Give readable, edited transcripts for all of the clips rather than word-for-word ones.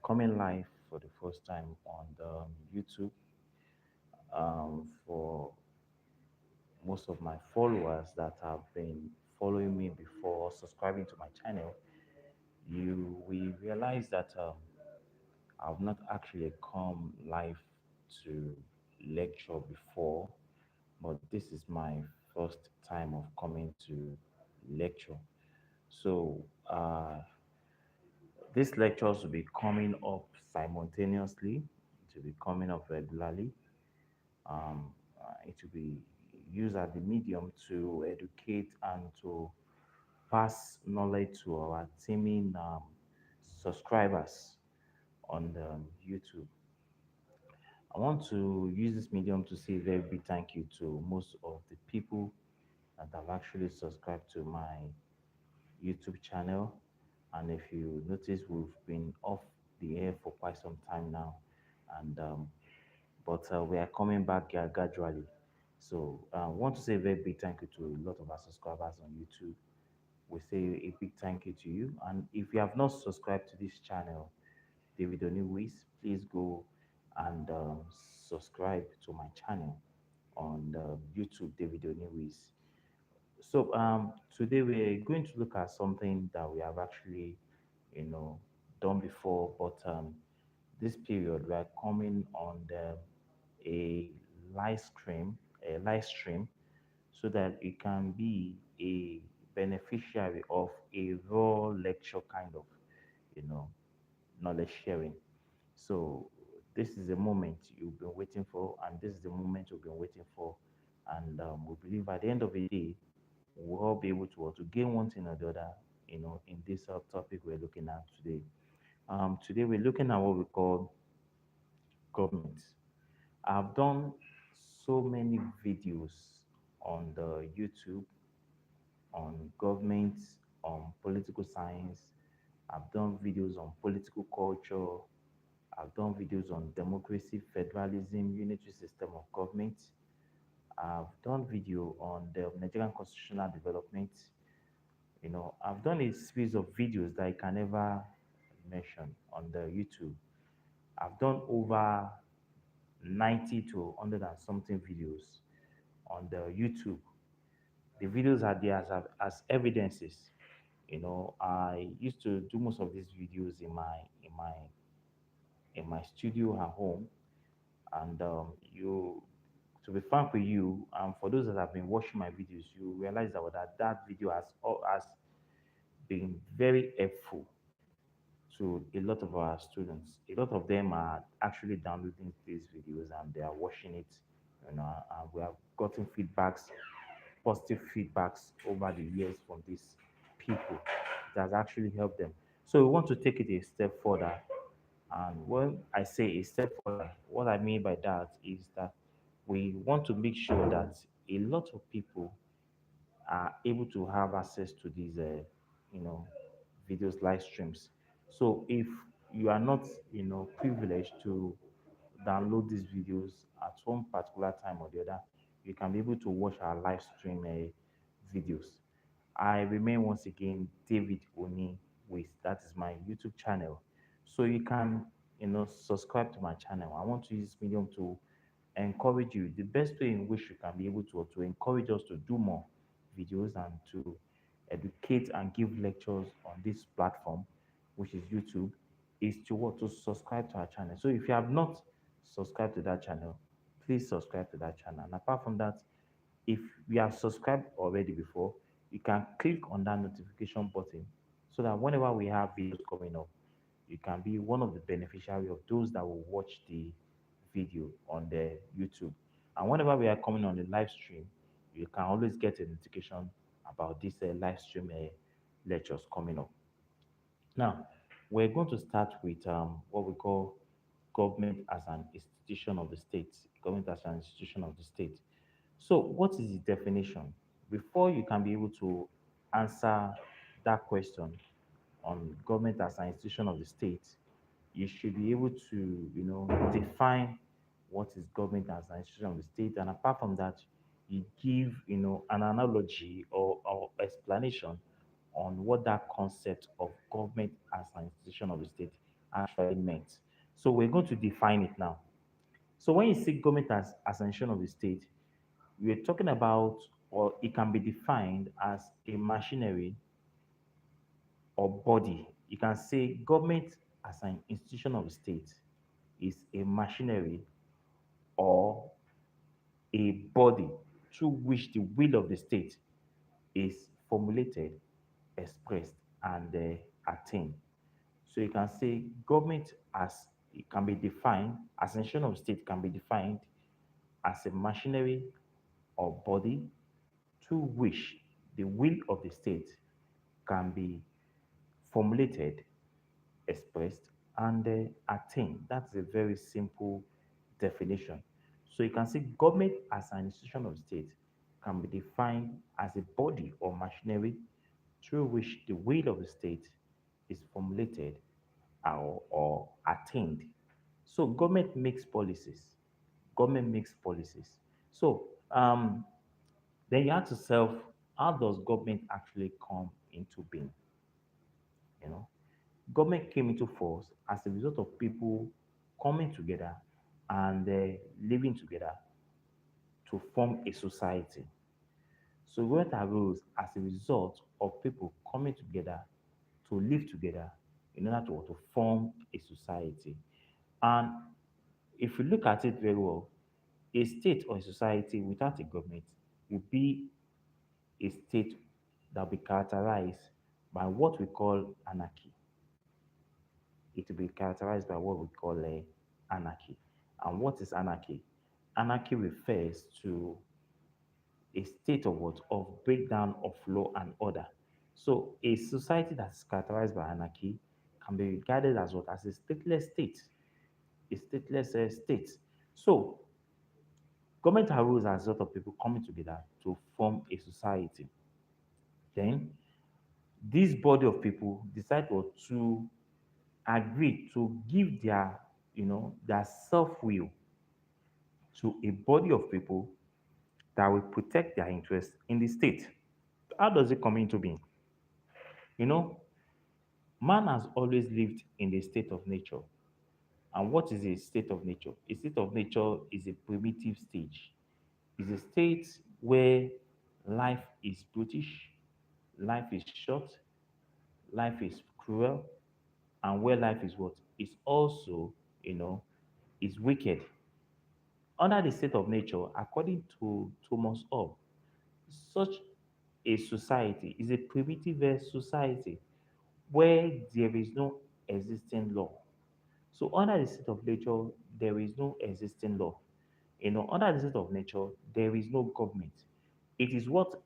coming live for the first time on the YouTube. For most of my followers that have been following me before, subscribing to my channel, you we realize that I've not actually come live to lecture before, but this is my first time of coming to lecture. So these lectures will be coming up simultaneously. It will be coming up regularly. It will be used as the medium to educate and to pass knowledge to our teaming subscribers on the YouTube. I want to use this medium to say a very big thank you to most of the people that have actually subscribed to my YouTube channel. And if you notice, we've been off the air for quite some time now, and but we are coming back gradually. So I want to say a very big thank you to a lot of our subscribers on YouTube. We say a big thank you to you. And if you have not subscribed to this channel, David Oniwis, please go and subscribe to my channel on YouTube, David Oniwis. So today we're going to look at something that we have actually, you know, done before, but this period we are coming on a live stream, so that it can be a beneficiary of a raw lecture kind of, you know, knowledge sharing. So this is the moment you've been waiting for, and this is the moment you've been waiting for, and we believe at the end of the day, we'll all be able to gain one thing or the other, in this topic we're looking at today. Today we're looking at what we call government. I've done so many videos on the YouTube on government, on political science. I've done videos on political culture. I've done videos on democracy, federalism, unitary system of government. I've done video on the Nigerian constitutional development. I've done a series of videos that I can never mention on the YouTube. I've done over 90 to 100 and something videos on the YouTube. The videos are there as evidences. I used to do most of these videos in my studio at home, and you to be frank with you, for those that have been watching my videos, you realize that video has been very helpful to a lot of our students. A lot of them are actually downloading these videos and they are watching it, and we have gotten feedbacks, positive feedbacks over the years from these people. It has actually helped them. So we want to take it a step further. And when I say a step further, what I mean by that is that we want to make sure that a lot of people are able to have access to these, you know, videos, live streams. So if you are not, privileged to download these videos at one particular time or the other, you can be able to watch our live stream videos. I remain once again David Oni with that is my YouTube channel. So you can, subscribe to my channel. I want to use this medium to encourage you. The best way in which you can be able to encourage us to do more videos and to educate and give lectures on this platform, which is YouTube, is to what to subscribe to our channel. So if you have not subscribed to that channel, please subscribe to that channel. And apart from that, if you have subscribed already before, you can click on that notification button so that whenever we have videos coming up, you can be one of the beneficiary of those that will watch the video on the YouTube. And whenever we are coming on the live stream, you can always get a notification about this live stream lectures coming up. Now, we're going to start with what we call government as an institution of the state. Government as an institution of the state. So, what is the definition? Before you can be able to answer that question on government as an institution of the state, you should be able to, define what is government as an institution of the state. And apart from that, you give, an analogy or explanation on what that concept of government as an institution of the state actually meant. So we're going to define it now. So when you see government as an institution of the state, we're talking about, or it can be defined as a machinery or body. You can say government as an institution of the state is a machinery or a body through which the will of the state is formulated, expressed, and attained. So you can say government as it can be defined as an institution of state can be defined as a machinery or body through which the will of the state can be formulated, expressed, and attained. That's a very simple definition. So you can see government as an institution of state can be defined as a body or machinery through which the will of the state is formulated or attained. So government makes policies. Government makes policies. So then you ask yourself, how does government actually come into being? You know, government came into force as a result of people coming together and living together to form a society. So government arose as a result of people coming together to live together in order to form a society. And if you look at it very well, a state or a society without a government would be a state that will be characterized by what we call anarchy. It will be characterized by what we call anarchy. And what is anarchy? Anarchy refers to a state of what? Of breakdown of law and order. So a society that is characterized by anarchy can be regarded as what? As a stateless state. A stateless state. So government arose as a result of people coming together to form a society. Then this body of people decide to agree to give their, their self-will to a body of people that will protect their interests in the state. How does it come into being? You know, man has always lived in the state of nature. And what is a state of nature? A state of nature is a primitive stage. It's a state where life is brutish, life is short, life is cruel, and where life is what? Is also, is wicked. Under the state of nature, according to Thomas Hobbes, such a society is a primitive society where there is no existing law. So under the state of nature, there is no existing law. Under the state of nature, there is no government. It is what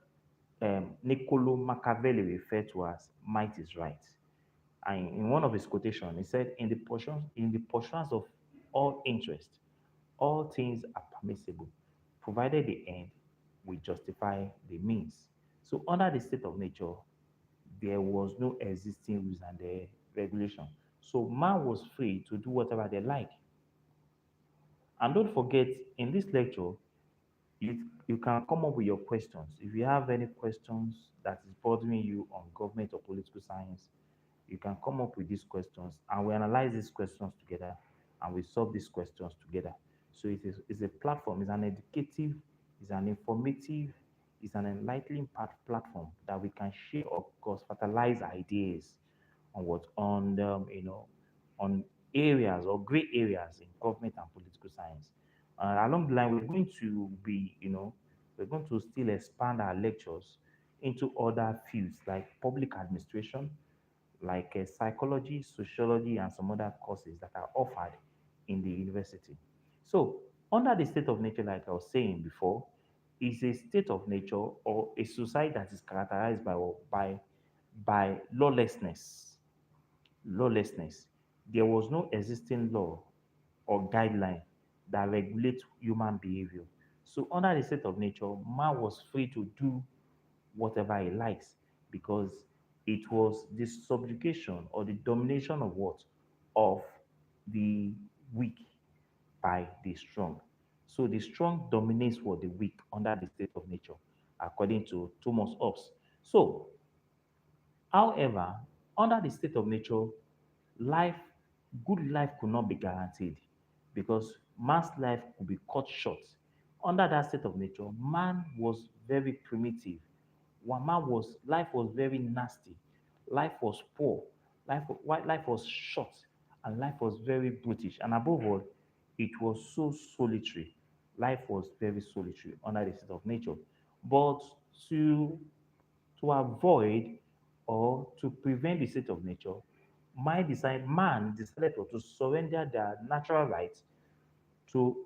Niccolo Machiavelli referred to as might is right. And in one of his quotations, he said, in the portions of all interest, all things are permissible, provided the end will justify the means. So under the state of nature, there was no existing rules and regulation. So man was free to do whatever they like. And don't forget, in this lecture, you can come up with your questions. If you have any questions that is bothering you on government or political science, you can come up with these questions and we analyze these questions together and we solve these questions together. So it's a platform, it's an educative, it's an informative, it's an enlightening platform that we can share or cross fertilize ideas on on areas or gray areas in government and political science. Along the line, we're going to still expand our lectures into other fields like public administration, like psychology, sociology, and some other courses that are offered in the university. So, under the state of nature, like I was saying before, is a state of nature or a society that is characterized by lawlessness. Lawlessness. There was no existing law or guideline that regulates human behavior. So, under the state of nature, man was free to do whatever he likes because it was the subjugation or the domination of what? Of the weak by the strong. So the strong dominates what? The weak under the state of nature, according to Thomas Hobbes. So, however, under the state of nature, life good life could not be guaranteed because man's life could be cut short. Under that state of nature, man was very primitive. One man was life was very nasty. Life was poor. Life was short, and life was very brutish. And above all, it was so solitary. Life was very solitary under the state of nature. But to to avoid or to prevent the state of nature, man decided to surrender their natural rights to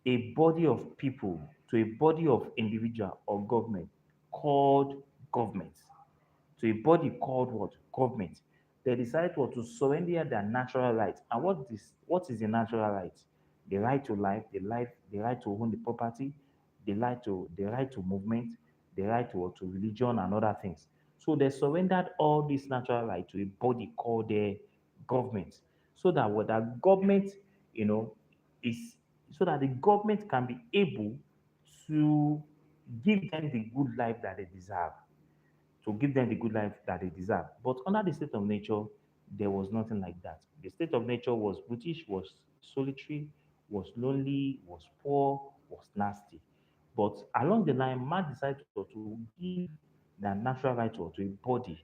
a body of people, to a body of individual or government called government, to a body called what? Government. They decided what? To surrender their natural rights. And what is the natural right? The right to life, the right to own the property, the right to movement, the right to religion and other things. So they surrendered all these natural rights to a body called the government. So that what that government, you know, is so that the government can be able to give them the good life that they deserve, to give them the good life that they deserve. But under the state of nature, there was nothing like that. The state of nature was brutish, was solitary, was lonely, was poor, was nasty. But along the line, man decided to give the natural right to a body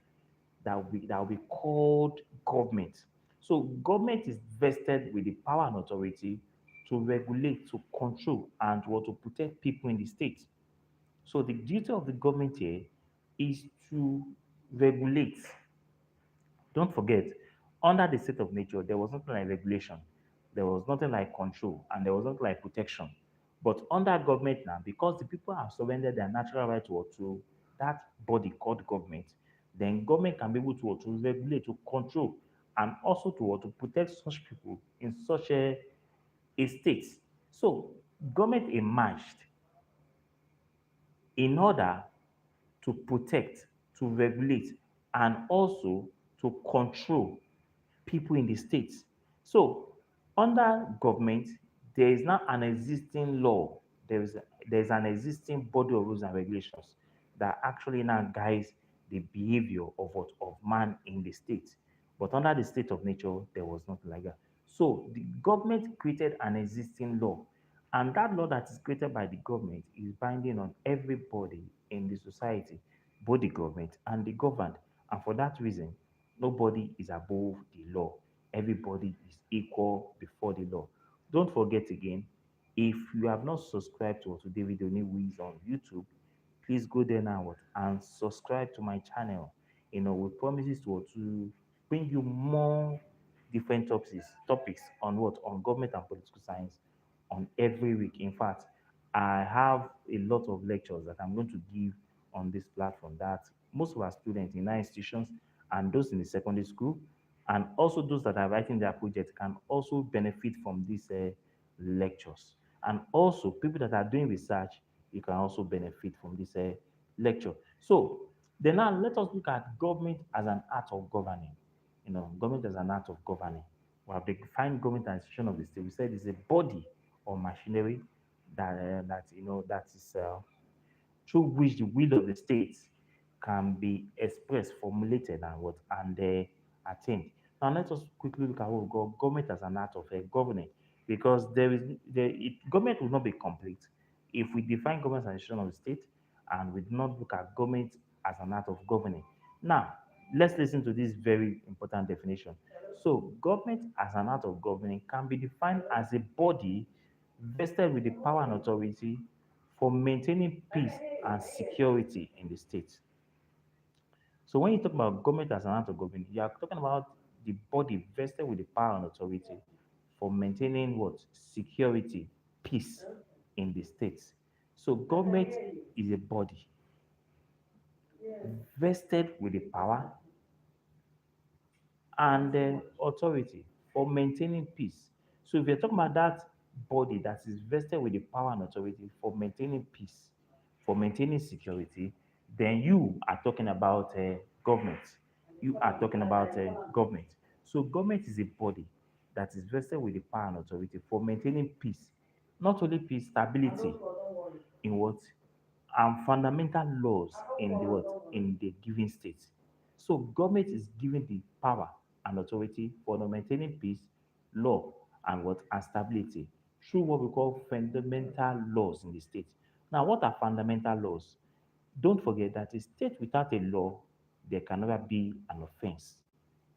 that will be called government. So government is vested with the power and authority to regulate, to control, and to protect people in the state. So the duty of the government here is to regulate. Don't forget, under the state of nature, there was nothing like regulation, there was nothing like control, and there was nothing like protection. But under government now, because the people have surrendered their natural right to that body called government, then government can be able to regulate, to control, and also to protect such people in such a state. So government emerged in order to protect, to regulate, and also to control people in the states. So, under government, there is now an existing law. There is an existing body of rules and regulations that actually now guides the behavior of man in the state. But under the state of nature, there was nothing like that. So the government created an existing law, and that law that is created by the government is binding on everybody in the society, both the government and the governed. And for that reason, nobody is above the law. Everybody is equal before the law. Don't forget again, if you have not subscribed to David Oniwi's on YouTube, please go there now and subscribe to my channel. We promises to bring you more different topics on government and political science on every week. In fact, I have a lot of lectures that I'm going to give on this platform that most of our students in our institutions and those in the secondary school and also those that are writing their projects can also benefit from these lectures. And also people that are doing research, you can also benefit from this lecture. So then now let us look at government as an art of governing. Government as an art of governing. We have defined government as institution of the state. We said it's a body or machinery that is through which the will of the state can be expressed, formulated, and attained. Now, let us quickly look at what we call government as an art of governing, because government will not be complete if we define government as an institution of the state and we do not look at government as an art of governing. Now, let's listen to this very important definition. So, government as an art of governing can be defined as a body vested with the power and authority for maintaining peace and security in the state. So when you talk about government as an act of government, you are talking about the body vested with the power and authority for maintaining what? Security, peace in the states. So government is a body vested with the power and authority for maintaining peace. So if you're talking about that body that is vested with the power and authority for maintaining peace, for maintaining security, then you are talking about government. You are talking about government. So government is a body that is vested with the power and authority for maintaining peace, not only peace, stability in what and fundamental laws in the given state. So government is given the power and authority for the maintaining peace, law, and what and stability through what we call fundamental laws in the state. Now, what are fundamental laws? Don't forget that a state without a law, there can never be an offense.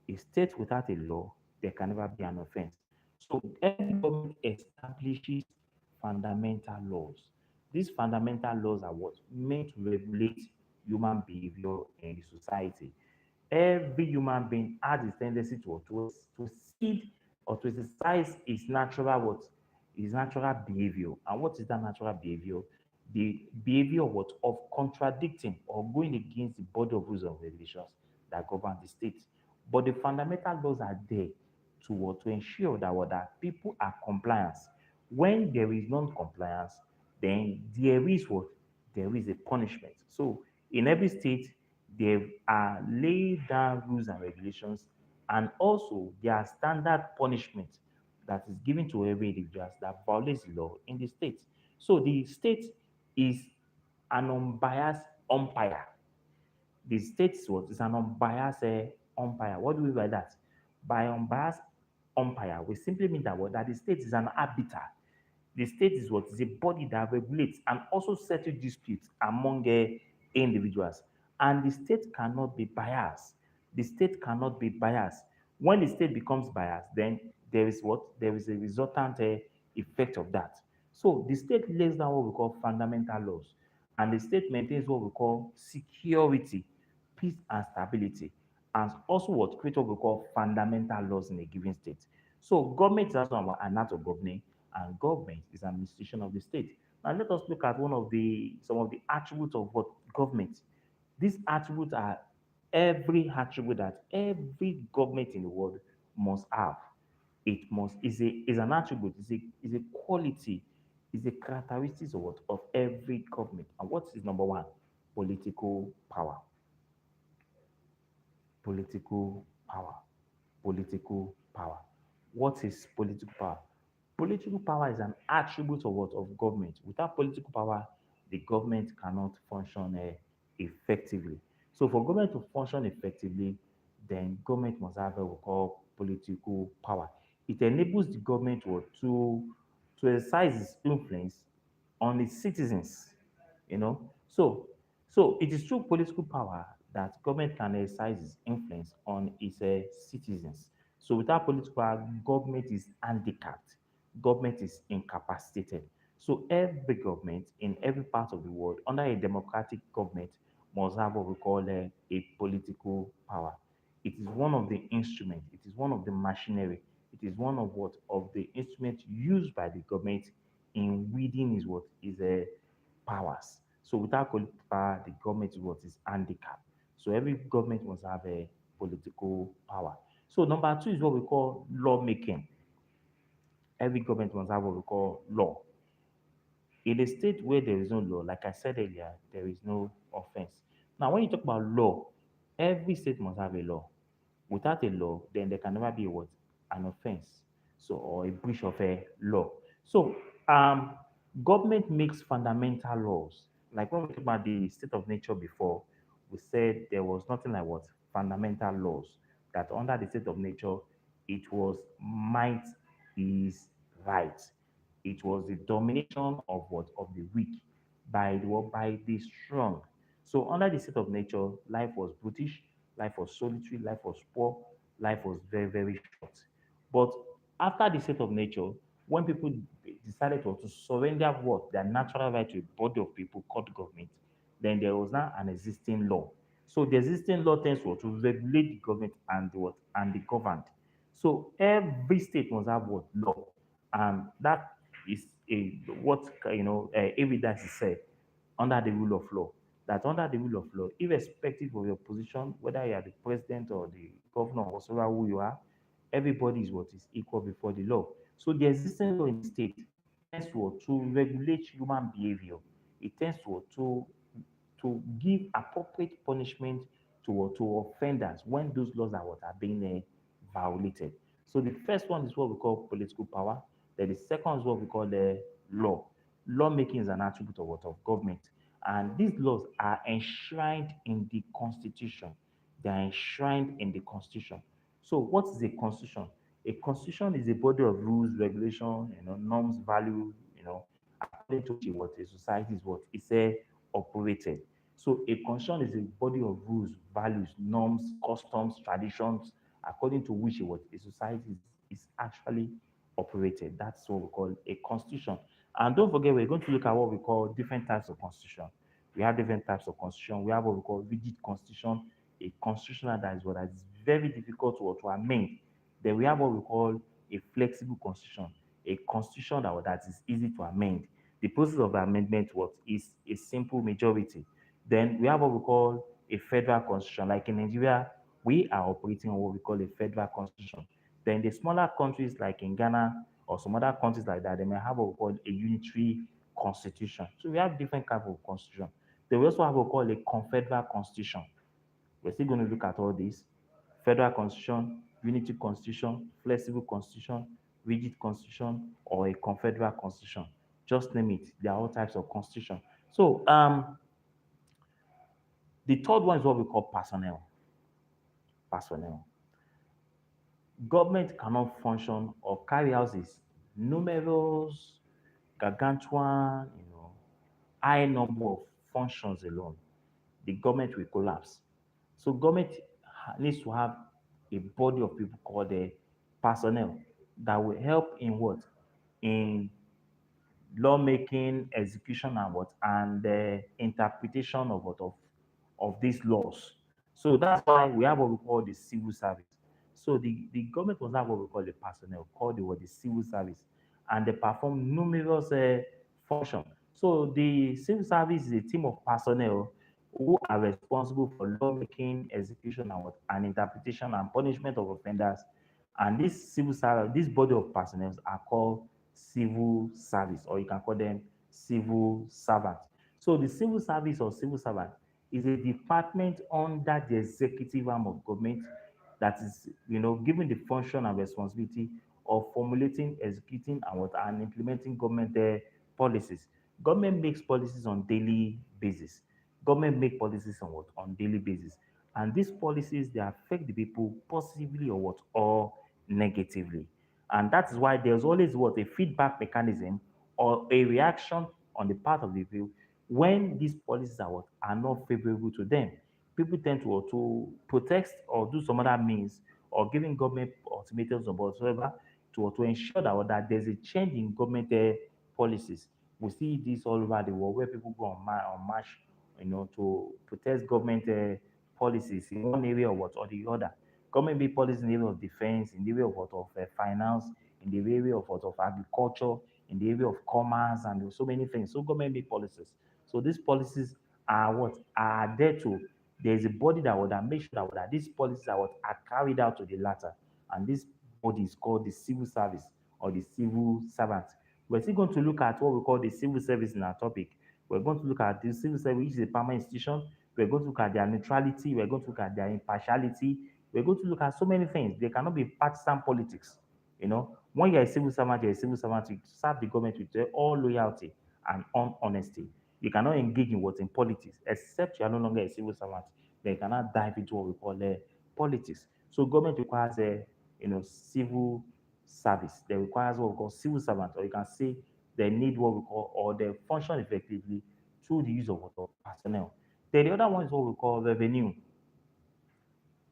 A state without a law, there can never be an offense. So every government establishes fundamental laws. These fundamental laws are what meant to regulate human behavior in the society. Every human being has a tendency to exceed or to exercise its natural what his natural behavior. And what is that natural behavior? The behavior what of contradicting or going against the body of rules and regulations that govern the state. But the fundamental laws are there to ensure that what that people are compliant. When there is non-compliance, then there is what there is a punishment. So in every state, there are laid down rules and regulations, and also there are standard punishment that is given to every individual that violates the law in the state. So the state is an unbiased umpire. The state is what is an unbiased umpire. What do we mean by that? By unbiased umpire, we simply mean that what that the state is an arbiter. The state is what is a body that regulates and also settles disputes among individuals. And the state cannot be biased. The state cannot be biased. When the state becomes biased, then there is what? There is a resultant effect of that. So the state lays down what we call fundamental laws, and the state maintains what we call security, peace, and stability, and also what create what we call fundamental laws in a given state. So government is also an act of governing, and government is an administration of the state. Now let us look at one of the some of the attributes of what government. These attributes are every attribute that every government in the world must have. It must is an attribute, is a quality, is a characteristics of what of every government. And what is number one? Political power. Political power. Political power. What is political power? Political power is an attribute of what? Of government. Without political power, the government cannot function effectively. So for government to function effectively, then government must have what we call political power. It enables the government to exercise its influence on its citizens. You know, so it is through political power that government can exercise its influence on its citizens. So without political power, government is handicapped, government is incapacitated. So every government in every part of the world under a democratic government must have what we call a political power. It is one of the instruments, it is one of the machinery, it is one of what of the instruments used by the government in wielding is what is a powers. So without political power, the government is what is handicapped. So every government must have a political power. So number two is what we call lawmaking. Every government must have what we call law. In a state where there is no law, like I said earlier, there is no offense. Now, when you talk about law, every state must have a law. Without a law, then there can never be what? An offense. So, or a breach of a law. So, government makes fundamental laws. Like when we talk about the state of nature before, we said there was nothing like what? Fundamental laws. That under the state of nature, it was might is right. It was the domination of what? Of the weak by the what? By the strong. So under the state of nature, life was brutish, life was solitary, life was poor, life was very, very short. But after the state of nature, when people decided to surrender what their natural right to a body of people called government, then there was now an existing law. So the existing law tends to regulate the government and the what and the governed. So every state must have what law, and that is a what evidence is said under the rule of law. That under the rule of law, irrespective of your position, whether you are the president or the governor or whatsoever who you are, everybody is what is equal before the law. So the existing law in the state tends to regulate human behavior. It tends to give appropriate punishment to offenders when those laws are what are being violated. So the first one is what we call political power. Then the second is what we call the law. Lawmaking is an attribute of what of government, and these laws are enshrined in the constitution. They are enshrined in the constitution. So what is a constitution? A constitution is a body of rules, regulation, norms, value, according to which what a society is what is operated. So a constitution is a body of rules, values, norms, customs, traditions, according to which what a society is actually operated. That's what we call a constitution. And don't forget, we're going to look at what we call different types of constitution. We have different types of constitution. We have what we call rigid constitution, a constitutional that is what is very difficult to amend. Then we have what we call a flexible constitution, a constitution that is easy to amend. The process of amendment what is a simple majority. Then we have what we call a federal constitution. Like in Nigeria, we are operating on what we call a federal constitution. Then the smaller countries like in Ghana or some other countries like that, they may have what we call a unitary constitution. So we have different type of constitution. Then we also have what we call a confederal constitution. We're still going to look at all this. Federal constitution, unity constitution, flexible constitution, rigid constitution, or a confederal constitution. Just name it. There are all types of constitution. So the third one is what we call personnel. Personnel. Government cannot function or carry out its numerous, gargantuan, high number of functions alone. The government will collapse. So government needs to have a body of people called the personnel that will help in what? In lawmaking, execution, and what? And the interpretation of what? Of these laws. So that's why we have what we call the civil service. So the government was have what we call the personnel, called the civil service, and they perform numerous functions. So the civil service is a team of personnel who are responsible for lawmaking, execution, and, what, and interpretation and punishment of offenders. And this civil service, this body of personnel are called civil service, or you can call them civil servants. So the civil service or civil servant is a department under the executive arm of government that is, given the function and responsibility of formulating, executing, and implementing government policies. Government makes policies on daily basis. Government make policies on what? On daily basis. And these policies, they affect the people positively or what? Or negatively. And that is why there's always what? A feedback mechanism or a reaction on the part of the people when these policies are what? Are not favorable to them. People tend to protest or do some other means or giving government ultimatums or whatsoever to ensure that there's a change in government policies. We see this all over the world where people go on march, to protest government policies in one area or what or the other. Government be policies in the area of defense, in the area of what of finance, in the area of what of agriculture, in the area of commerce, and so many things. So government make policies. So these policies are what are there to. There is a body that make sure that these policies are what are carried out to the latter, and this body is called the civil service or the civil servant. We're still going to look at what we call the civil service in our topic. We're going to look at the civil service, which is a permanent institution. We're going to look at their neutrality. We're going to look at their impartiality. We're going to look at so many things. There cannot be partisan politics. When you're a civil servant, you're a civil servant. You serve the government with all loyalty and honesty. You cannot engage in what's in politics, except you are no longer a civil servant. Then you cannot dive into what we call politics. So government requires a civil service. They requires what we call civil servant, or you can say they need what we call or they function effectively through the use of what of personnel. Then the other one is what we call revenue.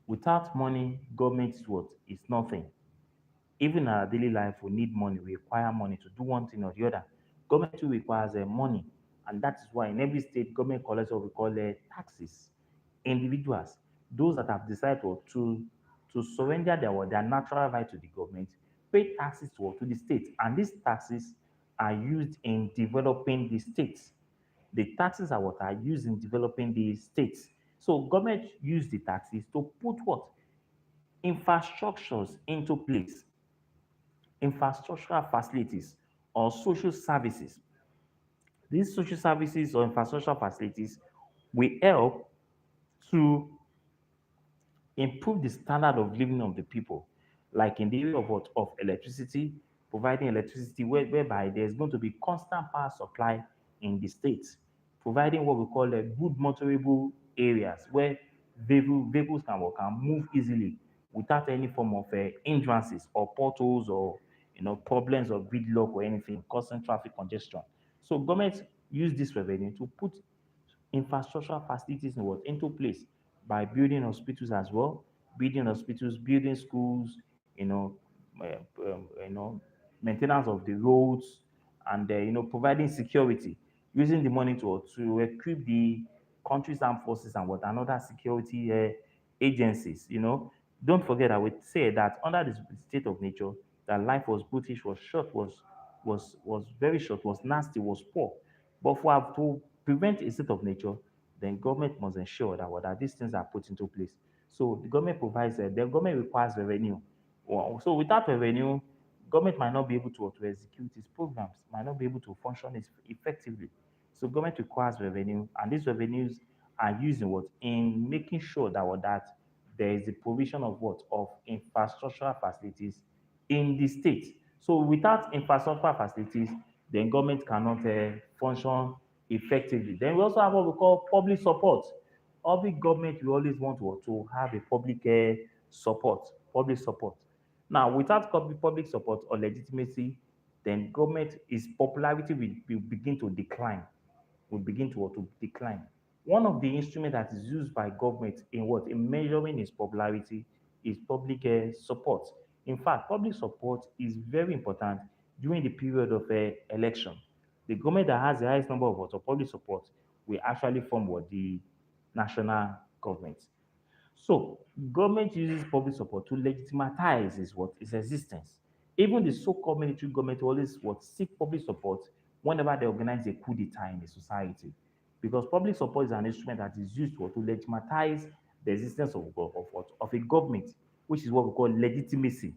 Without money, government is what? It's nothing. Even in our daily life, we need money. We require money to do one thing or the other. Government too requires money, and that is why in every state, government collects what we call taxes. Individuals, those that have decided to surrender their natural right to the government, pay taxes to the state, and these taxes are used in developing the states. The taxes are what are used in developing the states. So government use the taxes to put what infrastructures into place, infrastructural facilities or social services. These social services or infrastructural facilities will help to improve the standard of living of the people, like in the area of what of electricity, providing electricity whereby there's going to be constant power supply in the states, providing what we call good motorable areas where vehicles can move easily without any form of hindrances or potholes or problems of gridlock or anything causing traffic congestion. So government use this revenue to put infrastructural facilities in what into place by building hospitals as well, building hospitals, building schools, maintenance of the roads, and providing security, using the money to equip the country's armed forces and what another security agencies. Don't forget I would say that under the state of nature, that life was brutish, was short, was very short, was nasty, was poor. But to prevent a state of nature, then government must ensure that these things are put into place. So the government provides, the government requires revenue. So without revenue, government might not be able to execute its programs, might not be able to function effectively. So government requires revenue, and these revenues are used in what in making sure that there is the provision of what of infrastructural facilities in the state. So without infrastructural facilities, then government cannot function effectively. Then we also have what we call public support. Every government will always want to have a public support, public support. Now, without public support or legitimacy, then government its popularity will begin to decline, will begin to decline. One of the instruments that is used by government in what in measuring its popularity is public support. In fact, public support is very important during the period of election. The government that has the highest number of votes or public support will actually form what the national government. So government uses public support to legitimize its existence. Even the so-called military government always seek public support whenever they organize a coup d'etat in a society. Because public support is an instrument that is used to legitimize the existence of a government, which is what we call legitimacy.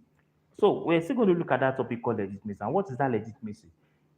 So we're still going to look at that topic called legitimacy. And what is that legitimacy?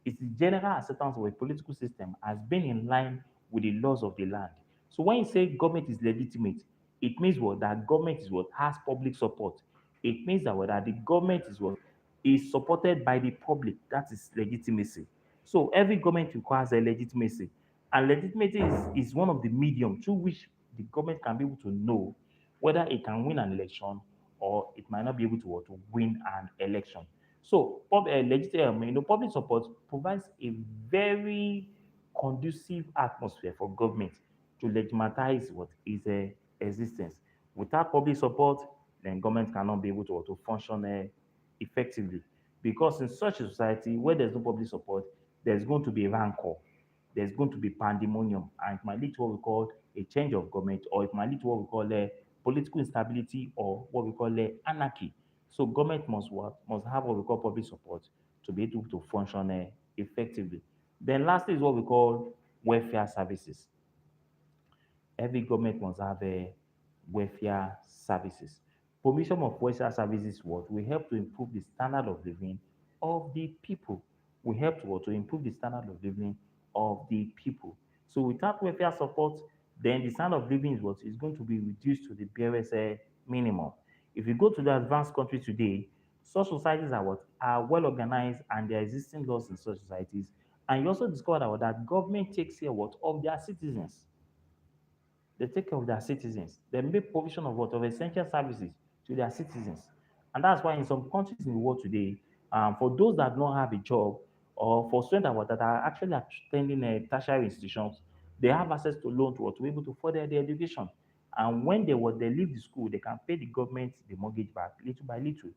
It's the general acceptance of a political system as being in line with the laws of the land. So when you say government is legitimate, it means what that government is what has public support. It means that the government is what is supported by the public. That is legitimacy. So every government requires a legitimacy, and legitimacy is one of the medium through which the government can be able to know whether it can win an election or it might not be able to win an election. So, public support provides a very conducive atmosphere for government to legitimize what is a existence. Without public support, then government cannot be able to function effectively. Because in such a society where there's no public support, there's going to be rancor, there's going to be pandemonium, and it might lead to what we call a change of government, or it might lead to what we call political instability or what we call anarchy. So government must have what we call public support to be able to function effectively. Then lastly is what we call welfare services. Every government must have a welfare services. Provision of welfare services what will help to improve the standard of living of the people. Will help to improve the standard of living of the people. So without welfare support, then the standard of living is going to be reduced to the barest minimum. If you go to the advanced country today, such societies are well organized and there are existing laws in such societies. And you also discover that government takes care of their citizens. They take care of their citizens. They make provision of what of essential services to their citizens. And that's why in some countries in the world today, for those that don't have a job or for students that are actually attending tertiary institutions, they have access to loan to be able to further their education. And when they leave the school, they can pay the government the mortgage back little by little.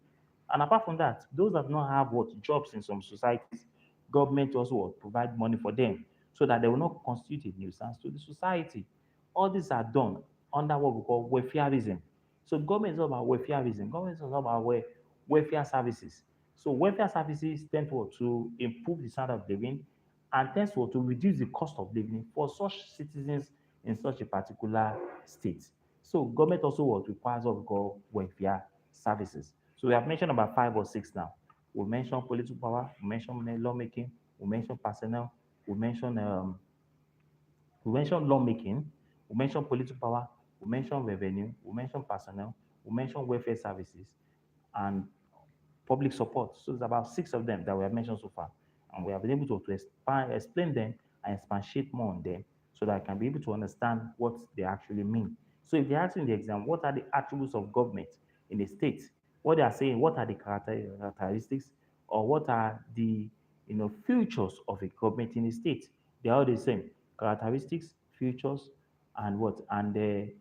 And apart from that, those that do not have jobs in some societies, government also will provide money for them so that they will not constitute a nuisance to the society. All these are done under what we call welfareism. So government is all about welfareism. Government is all about welfare services. So welfare services tend to improve the standard of living and tends to reduce the cost of living for such citizens in such a particular state. So government also requires what we call welfare services. So we have mentioned about five or six now. We mentioned political power, we mentioned lawmaking, we mentioned personnel, we mentioned lawmaking, we mentioned political power, we mentioned revenue, we mentioned personnel, we mentioned welfare services, and public support. So it's about six of them that we have mentioned so far. And we have been able to explain them and expatiate more on them so that I can be able to understand what they actually mean. So if they ask in the exam, what are the attributes of government? in a state. What they are saying, what are the characteristics, or what are the features of a government in a state? They are all the same. Characteristics, features, and what and the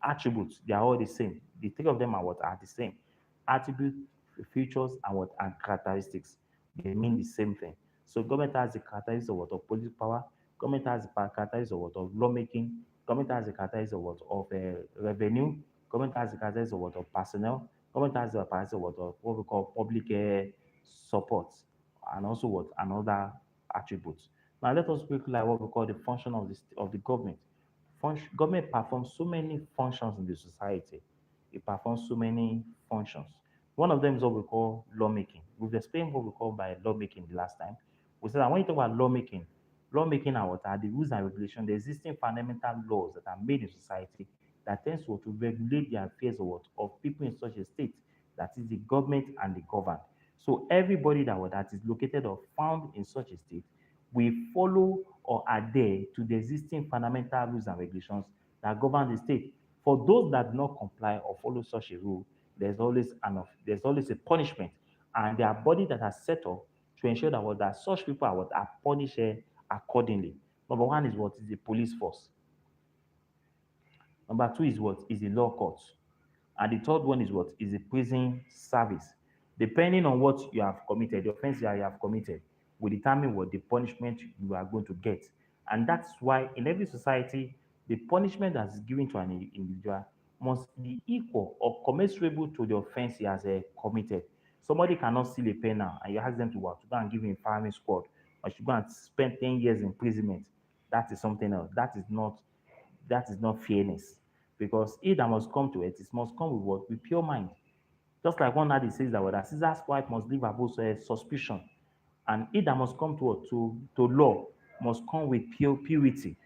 attributes. They are all the same. The three of them are what are the same. Attributes, features, and what and characteristics. They mean the same thing. So government has the characteristics of what of political power. Government has the characteristics of what of lawmaking. Government has the characteristics of what of revenue. Government has the characteristics of what of personnel. Government has the characteristics of what we call public support, and also what another attributes. Now let us quickly like what we call the function of of the government. Government performs so many functions in the society. It performs so many functions. One of them is what we call lawmaking. We've explained what we call by lawmaking the last time. We said that when you talk about lawmaking, lawmaking are what are the rules and regulations, the existing fundamental laws that are made in society that tends to regulate the affairs of what of people in such a state, that is the government and the governed. So everybody that is located or found in such a state will follow or adhere to the existing fundamental rules and regulations that govern the state. For those that do not comply or follow such a rule, there's always a punishment, and there are bodies that are set up to ensure that such people are punished accordingly. Number one is what is the police force. Number two is what is the law court. And the third one is what is the prison service. Depending on what you have committed, the offense that you have committed will determine what the punishment you are going to get. And that's why in every society, the punishment that is given to an individual must be equal or commensurable to the offense he has committed. Somebody cannot steal a pen now and you ask them to what? To go and give him firing squad or should go and spend 10 years imprisonment. That is something else. That is not fairness. Because he that must come to it, it must come with what? With pure mind. Just like one hadith says that what Caesar's wife must live above suspicion. And he that must come to what? To law must come with purity.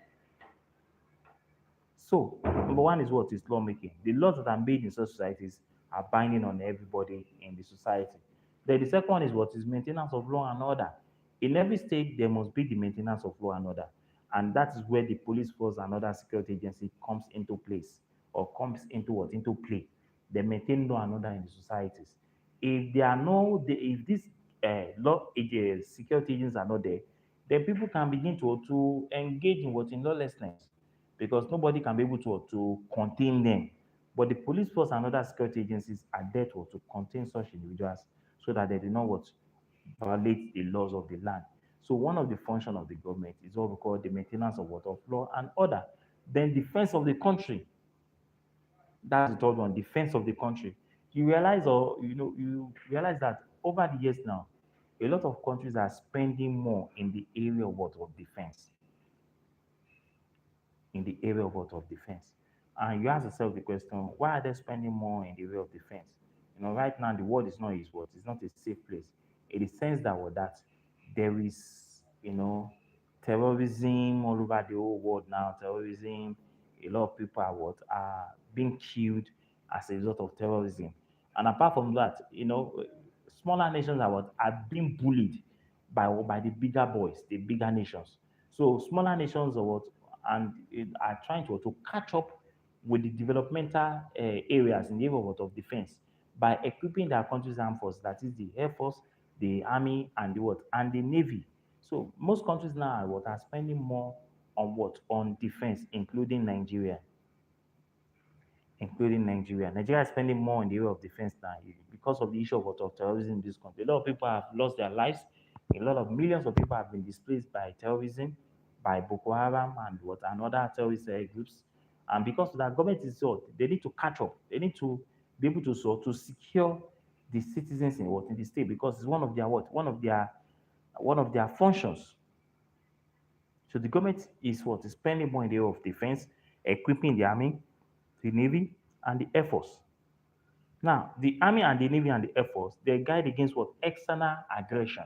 So, number one is what is lawmaking. The laws that are made in such societies are binding on everybody in the society. Then the second one is what is maintenance of law and order. In every state, there must be the maintenance of law and order. And that is where the police force and other security agency comes into place or comes into what? Into play. They maintain law and order in the societies. If there are no, if these security agents are not there, then people can begin to engage in what in lawlessness because nobody can be able to contain them. But the police force and other security agencies are there to contain such individuals so that they do not what violate the laws of the land. So one of the functions of the government is what we call the maintenance of what of law and order. Then defense of the country. That's the third one, defense of the country. You realize that over the years now, a lot of countries are spending more in the area of what of defense in the area of what of defense. And you ask yourself the question, why are they spending more in the area of defense? Right now the world is not is what it's not a safe place. In the sense that there is, terrorism all over the whole world now. Terrorism, a lot of people are what are being killed as a result of terrorism. And apart from that, smaller nations are what are being bullied by the bigger boys, the bigger nations. So smaller nations are what are trying to catch up with the developmental areas in the area of defense by equipping their country's armed force, that is the air force, the army, and the what and the navy. So most countries now are spending more on what on defense, including Nigeria. Nigeria is spending more in the area of defense now because of the issue of terrorism in this country. A lot of people have lost their lives. A lot of millions of people have been displaced by terrorism, by Boko Haram and other terrorist groups. And because of that, government is they need to catch up. They need to be able to secure the citizens in the state because it's one of their one of their functions. So the government is spending more in the area of defense, equipping the army, the navy, and the air force. Now, the army and the navy and the air force, they guide against what external aggression.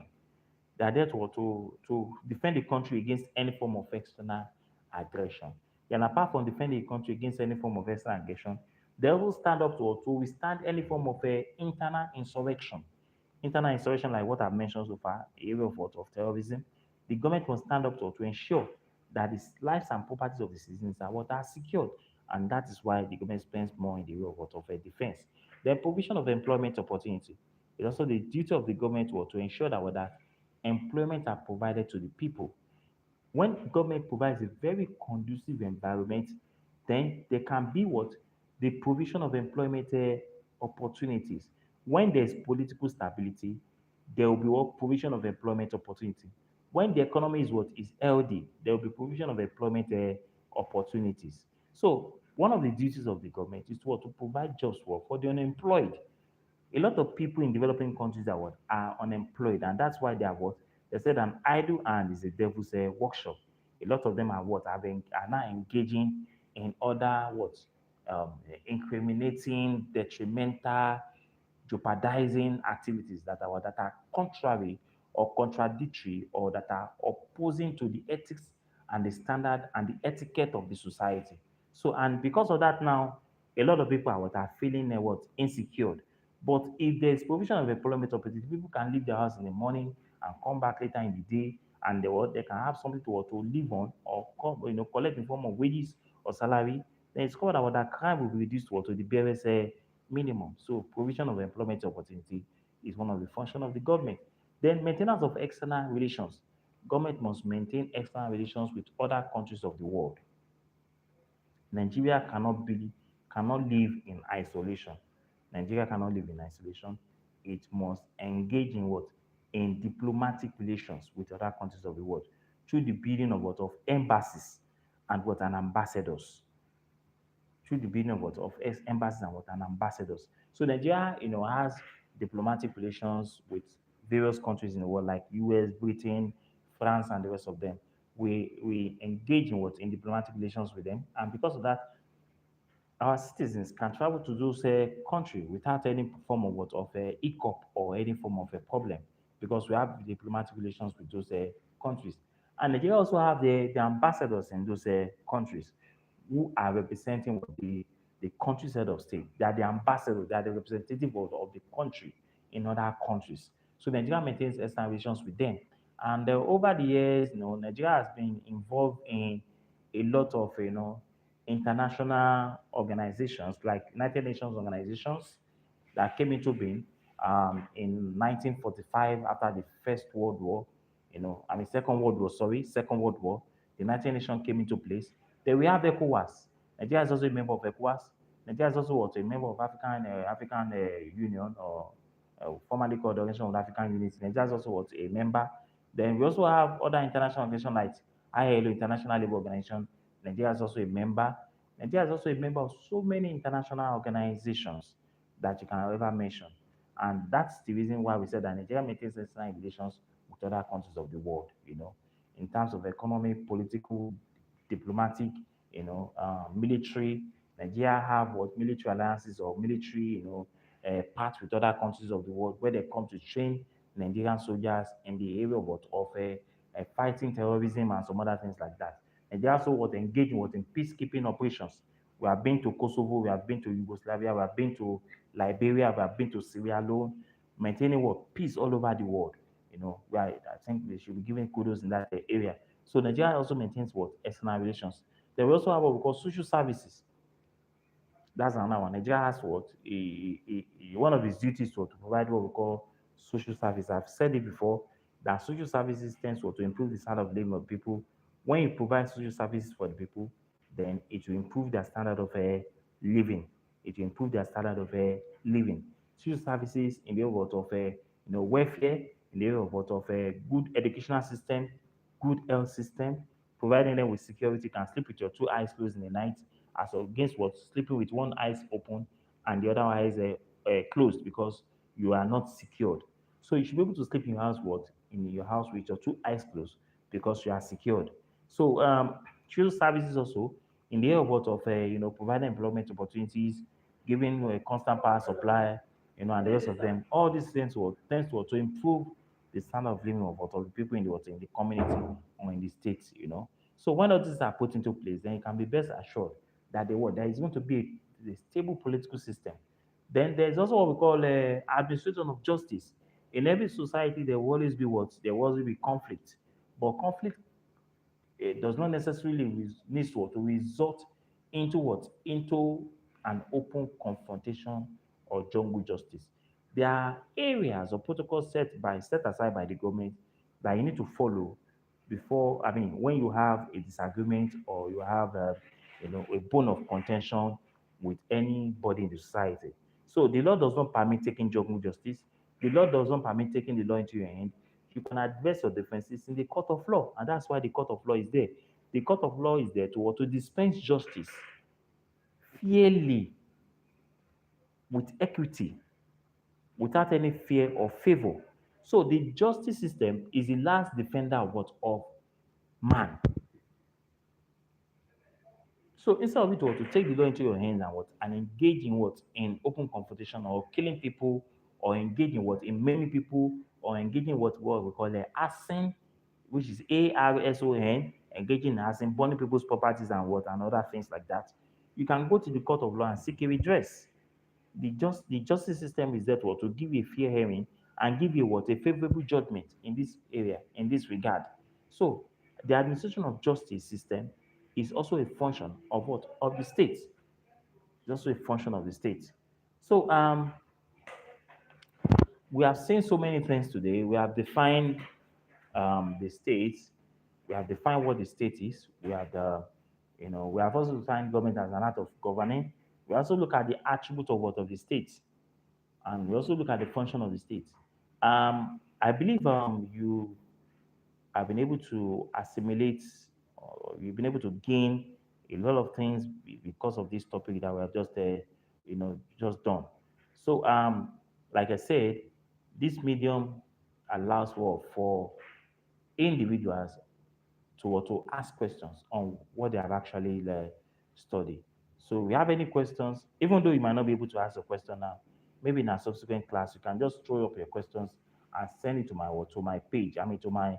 They are there to defend the country against any form of external aggression. And apart from defending the country against any form of external aggression, they will stand up to withstand any form of internal insurrection. Internal insurrection, like what I've mentioned so far, the area of terrorism, the government will stand up to ensure that the lives and properties of the citizens are secured. And that is why the government spends more in the area of defense. Then provision of employment opportunity. It's also the duty of the government to ensure that employment are provided to the people. When government provides a very conducive environment, then there can be what? The provision of employment opportunities. When there's political stability, there will be what? Provision of employment opportunity. When the economy is what? Is healthy, there will be provision of employment opportunities. So one of the duties of the government is what? To provide jobs for the unemployed. A lot of people in developing countries are unemployed, and that's why they are what they said an idle hand is a devil's workshop. A lot of them are are now engaging in other um, incriminating, detrimental, jeopardizing activities that are contrary or contradictory or that are opposing to the ethics and the standard and the etiquette of the society. So, and because of that, now a lot of people are feeling insecure. But if there's provision of employment opportunity, people can leave their house in the morning and come back later in the day, and they can have something to live on or collect in form of wages or salary. Then it's called that crime will be reduced to the barest minimum. So provision of employment opportunity is one of the functions of the government. Then maintenance of external relations. Government must maintain external relations with other countries of the world. Nigeria cannot live in isolation. Nigeria cannot live in isolation. It must engage in what? In diplomatic relations with other countries of the world through the building of what? Of embassies and what? And ambassadors. Through the building of embassies and what? And ambassadors. So Nigeria, has diplomatic relations with various countries in the world like US, Britain, France, and the rest of them. We engage in what? In diplomatic relations with them, and because of that, our citizens can travel to those country without any form of hiccup or any form of a problem, because we have diplomatic relations with those countries. And Nigeria also have the ambassadors in those countries who are representing the country's head of state. They are the ambassadors, they are the representative of the country in other countries. So Nigeria maintains external relations with them. And over the years, Nigeria has been involved in a lot of international organizations like United Nations organizations that came into being in 1945 after the First World War. Second World War. Sorry, Second World War. The United Nations came into place. Then we have ECOWAS. Nigeria is also a member of ECOWAS. Nigeria is also a member of African Union, or formerly called the Organization of African Unity. Nigeria is also a member. Then we also have other international organizations like ILO, International Labour Organization. Nigeria is also a member. Nigeria is also a member of so many international organizations that you can ever mention. And that's the reason why we said that Nigeria maintains external relations with other countries of the world, in terms of economic, political, diplomatic, military. Nigeria have what military alliances or military, parts with other countries of the world where they come to train Nigerian soldiers in the area of fighting terrorism and some other things like that. And they also engage in peacekeeping operations. We have been to Kosovo, we have been to Yugoslavia, we have been to Liberia, we have been to Sierra Leone, maintaining peace all over the world. I think they should be given kudos in that area. So Nigeria also maintains external relations. Then we also have what we call social services. That's another one. Nigeria has one of its duties to provide what we call social service. I've said it before that social services tends to improve the standard of living of people. When you provide social services for the people, then it will improve their standard of living. It will improve their standard of living. Social services in the area welfare, in the area of a good educational system, good health system, providing them with security. You can sleep with your two eyes closed in the night, as against sleeping with one eyes open and the other eyes closed, because you are not secured. So you should be able to sleep in your house in your house with your two eyes closed, because you are secured. So social services also in the area of providing employment opportunities, giving a constant power supply, and the rest of them. All these things will tends to improve the standard of living of the people in the community or in the states. So when all these are put into place, then you can be best assured that there is going to be a stable political system. Then there's also what we call administration of justice. In every society, there will always be there will always be conflict, but conflict does not necessarily need to result into into an open confrontation or jungle justice. There are areas or protocols set aside by the government that you need to follow before. I mean, when you have a disagreement or you have a bone of contention with anybody in the society. So the law does not permit taking jungle justice. The law does not permit taking the law into your hand. You can address your differences in the court of law, and that's why the court of law is there. The court of law is there to dispense justice fairly, with equity, without any fear or favor. So the justice system is the last defender of what? Of man. So instead of it to take the law into your hands and what and engage in what in open confrontation or killing people or engage in what in maiming people or engaging what we call arson, which is ARSON, engaging in arson, burning people's properties and what and other things like that. You can go to the court of law and seek a redress. The justice system is there to give you a fair hearing and give you what a favorable judgment in this area in this regard. So the administration of justice system is also a function of what of the state. It's also a function of the state. So we have seen so many things today. We have defined the state. We have defined what the state is. We have we have also defined government as an art of governing. We also look at the attribute of what of the state, and we also look at the function of the state. I believe you have been able to assimilate, or you've been able to gain a lot of things because of this topic that we have just done. So, like I said, this medium allows for individuals to ask questions on what they have actually studied. So we have any questions, even though you might not be able to ask a question now, maybe in a subsequent class, you can just throw up your questions and send it to my page. I mean to my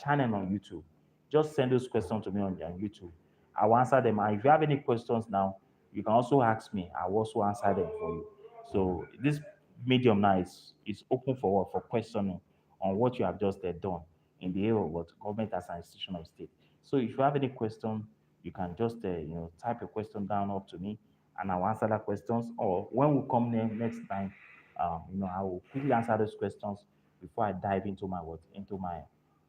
channel on YouTube. Just send those questions to me on YouTube. I'll answer them. And if you have any questions now, you can also ask me. I'll also answer them for you. So this medium now is open for what? For questioning on what you have just done in the area of what government as an institution of state. So if you have any question, you can just type a question down up to me, and I'll answer that questions. Or when we come next time, I will quickly answer those questions before I dive into my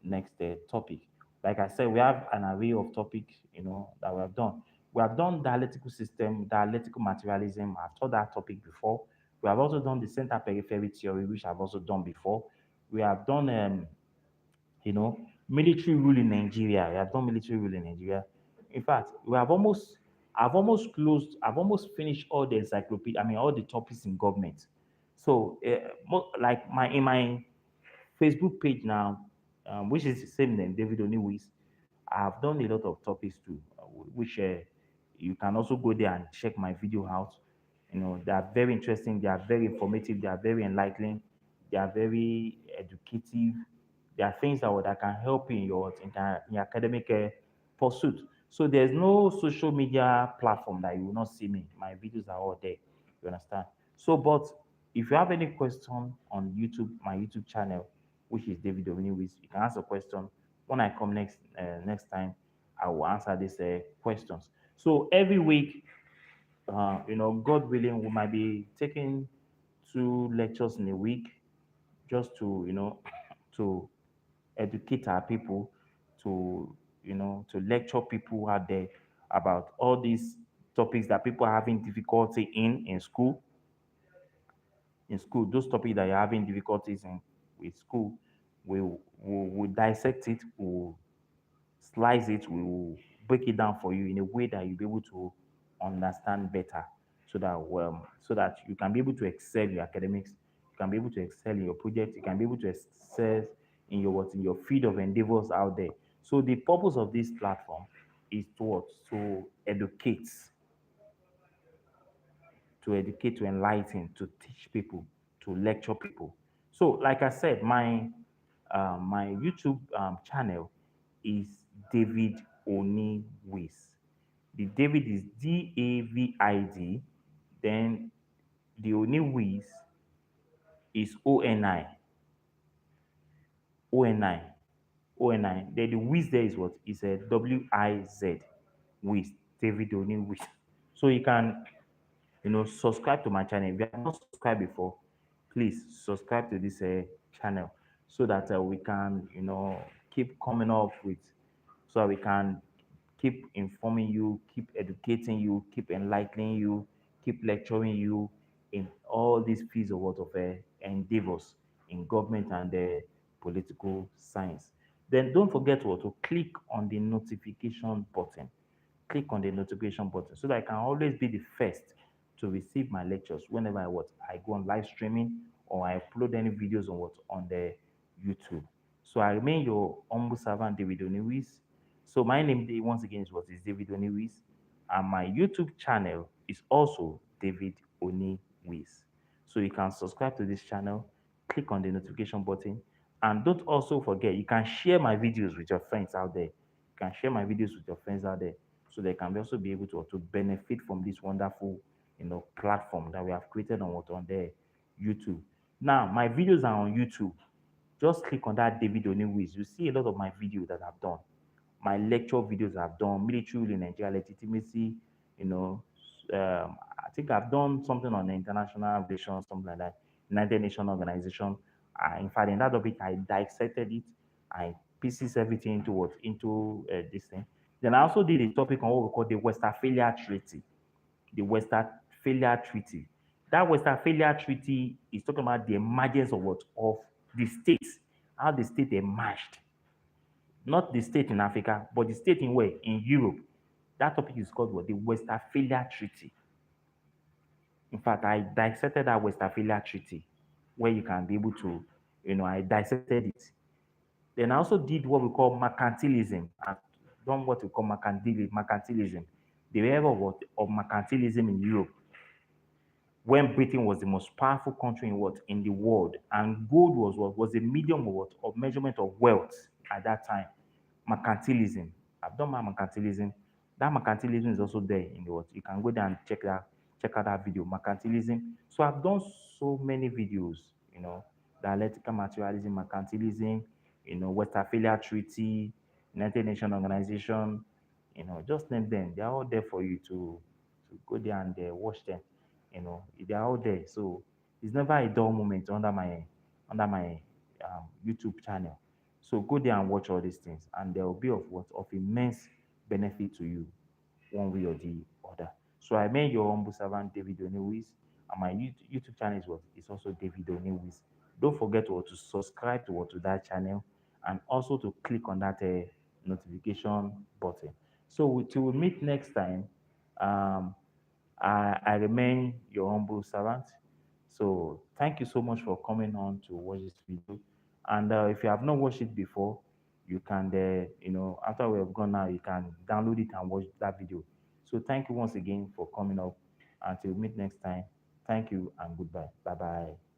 next topic. Like I said, we have an array of topics that we have done. We have done dialectical system, dialectical materialism. I've taught that topic before. We have also done the center periphery theory, which I've also done before. We have done military rule in Nigeria. We have done military rule in Nigeria. In fact, I've almost finished all the encyclopedia, I mean, all the topics in government. So, like in my Facebook page now, which is the same name, David Oniwis, I've done a lot of topics too, which you can also go there and check my video out. They are very interesting, they are very informative, they are very enlightening, they are very educative. There are things that can help you in your academic pursuit. So there's no social media platform that you will not see me. My videos are all there. You understand? So, but if you have any question on YouTube, my YouTube channel, which is David Dominic, you can ask a question. When I come next time, I will answer these questions. So every week, God willing, we might be taking 2 lectures in a week, just to to educate our people, to lecture people out there about all these topics that people are having difficulty in school. Those topics that you're having difficulties in with school, we dissect it, we'll slice it, we will break it down for you in a way that you'll be able to understand better, so that you can be able to excel in your academics, you can be able to excel in your project, you can be able to excel in your field of endeavors out there. So the purpose of this platform is to educate, to enlighten, to teach people, to lecture people. So, like I said, my YouTube channel is David Oni Wiz. The David is David, then the Oni Wiz is Oni, Oni. Then the Wiz there is what? Is a Wiz, Wiz, David Oni Wiz. So subscribe to my channel. If you have not subscribed before, please subscribe to this channel so that we can keep coming up with, so that we can keep informing you, keep educating you, keep enlightening you, keep lecturing you in all these fields of what of endeavors in government and political science. Then don't forget what to click on the notification button. Click on the notification button so that I can always be the first to receive my lectures whenever I go on live streaming or I upload any videos on the YouTube. So I remain your humble servant David Oniwis. So my name once again is David Oniwis, and my YouTube channel is also David Oniwis. So you can subscribe to this channel, click on the notification button, and don't also forget you can share my videos with your friends out there. You can share my videos with your friends out there so they can also be able to benefit from this wonderful platform that we have created on the YouTube. Now my videos are on YouTube. Just click on that David Oniwis. You see a lot of my videos that I've done. My lecture videos I've done, military rule in Nigeria, legitimacy, you know. I think I've done something on the international relations, something like that. United Nations Organization. In fact, in that topic, I dissected it. I pieces everything into this thing. Then I also did a topic on what we call the Westphalia Treaty. The Westphalia Treaty. That Westphalia Treaty is talking about the emergence of what of the states, how the state emerged, not the state in Africa, but the state in where? In Europe. That topic is called what? The Westphalia Treaty. In fact, I dissected that Westphalia Treaty where you can be able to, I dissected it. Then I also did what we call mercantilism. I've done what we call mercantilism. The era of, of mercantilism in Europe when Britain was the most powerful country in the world, and gold was a medium of measurement of wealth at that time. Mercantilism. I've done my mercantilism. That mercantilism is also there in the what. You can go there and check out that video. Mercantilism. So I've done so many videos, dialectical materialism, mercantilism, Westphalia Treaty, United Nations Organization, just name them. They're all there for you to go there and watch them. They're out there. So it's never a dull moment under my YouTube channel. So go there and watch all these things, and there will be of immense benefit to you, one way or the other. So I made your humble servant David Onewis, and my YouTube channel is also David Onewis. Don't forget to subscribe to that channel, and also to click on that notification button. So till we meet next time, um, I remain your humble servant. So thank you so much for coming on to watch this video. And if you have not watched it before, you can, after we have gone now, you can download it and watch that video. So thank you once again for coming up. Until we meet next time, thank you and goodbye. Bye bye.